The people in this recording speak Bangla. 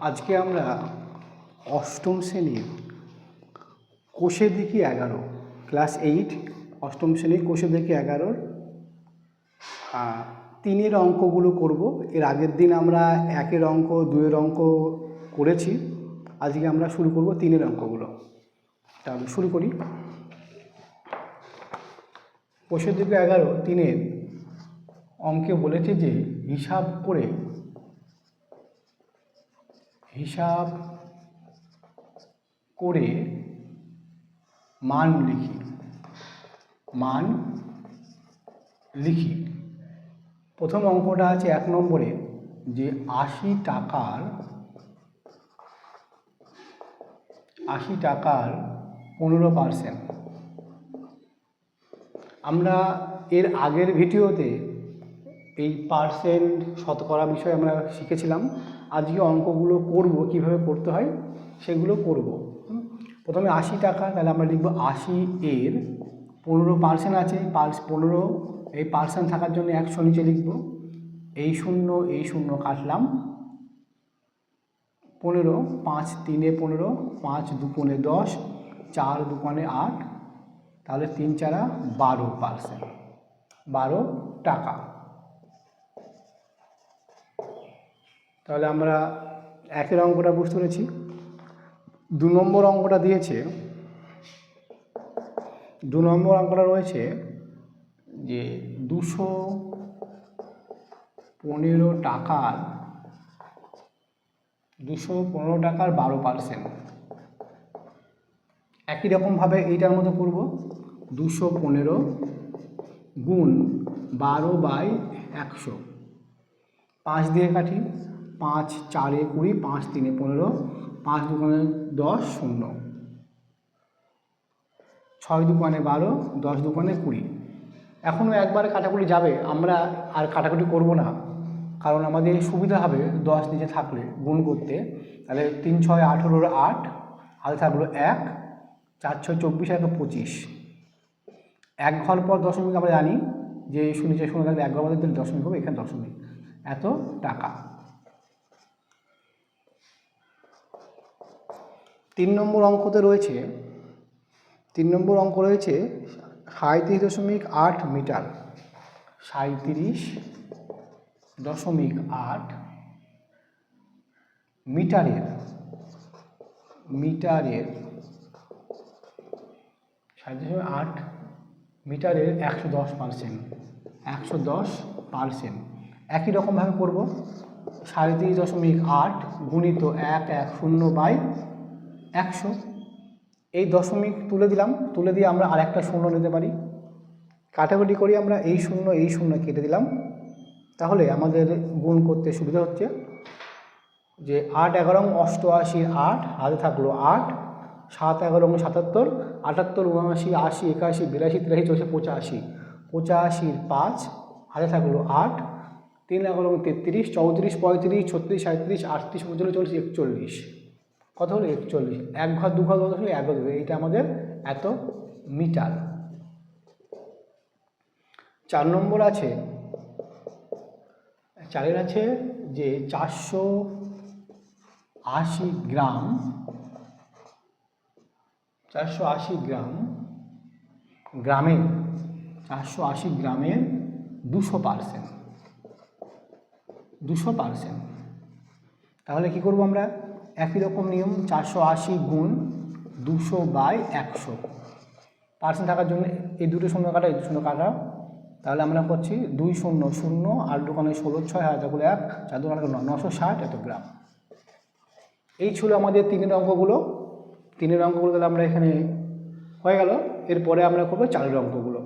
আজকে আমরা অষ্টম শ্রেণীর কোষে দেখি 11 ক্লাস 8 অষ্টম শ্রেণীর কোষে দেখি 11 তিনের অঙ্কগুলো করব। এর আগের দিন আমরা একের অঙ্ক দুয়ের অঙ্ক করেছি, আজকে আমরা শুরু করব তিনের অঙ্কগুলো। তাহলে শুরু করি। কোষে দেখি 11 তিনের অঙ্কে বলেছে যে হিসাব করে মান লিখি। প্রথম অঙ্কটা আছে 1 নম্বরে যে 80 টাকার 15%। আমরা এর আগের ভিডিওতে এই পার্সেন্ট শতকরা বিষয়ে আমরা শিখেছিলাম। আজকে অঙ্কগুলো করব, কিভাবে করতে হয় সেগুলো করব। প্রথমে 80 টাকা, তাহলে আমরা লিখব 80 এর 15% আছে। 15 এই পার্সেন্ট থাকার জন্য 100 নিচে লিখব। এই শূন্য কাটলাম। 15, 5 3 15, 5 2 10, 4 2 8, তাহলে 3 4 12%, 12 টাকা। তাহলে আমরা একের অঙ্কটা বুঝতে পেরেছি। 2 নম্বর অঙ্কটা দিয়েছে, 2 নম্বর অঙ্কটা রয়েছে যে 215 টাকার 12%। একই রকমভাবে এইটার মতো করব। 215 গুণ 12/100, 5 দিয়ে কাটি। 5 4 20, 5 3 15, 5 2 10, 0, 6 2 12, 10 2 20। এখনও একবারে কাটাকুটি যাবে, আমরা আর কাটাকুটি করব না, কারণ আমাদের সুবিধা হবে 10 নিচে থাকলে গুণ করতে। তাহলে 3 6 18, 8 হাতে থাকলো 1, 4 6 24, 1 25। এক ঘর পর দশমিক আমরা জানি যে নিচে শূন্য থাকলে এক ঘর মধ্যে দশমিক হবে, এখানে দশমিক, এত টাকা। 3 নম্বর অঙ্কতে রয়েছে 37.8 মিটার। 37.8 মিটারের 37.8 মিটারের 110%। একই রকমভাবে করব। 37.8 গুণিত 110/100। এই দশমিক তুলে দিলাম, তুলে দিয়ে আমরা আর একটা শূন্য নিতে পারি। কাটাকুটি করি আমরা, এই শূন্য কেটে দিলাম। তাহলে আমাদের গুণ করতে সুবিধা হচ্ছে যে 8 11 88, 8 হাতে থাকলো 8, 7 11 77, 78 79 80 81 82 83 84 85, 5 হাতে থাকলো 8, 3 11 33 34 35 36 37 38 39 40 41। কত হলো? 41। এক ঘর দু ঘর কত হলো? 1 ঘর। এইটা আমাদের এত মিটার। 4 নম্বর আছে, 4-এর আছে যে 480 গ্রামের 200%। তাহলে কি করব আমরা? একই রকম নিয়ম, 480 গুণ 200/100। পার্সেন্ট থাকার জন্য এই দুটো শূন্য কাটা, এই দুটো শূন্য কাটা। তাহলে আমরা করছি 2 0 0, 8 2 16, 6 হাতে থাকলো 1, 4 2 9, 960 এত গ্রাম। এই ছিল আমাদের তিনের অঙ্কগুলো। তাহলে আমরা এখানে হয়ে গেল। এরপরে আমরা করবো চারের অঙ্কগুলো।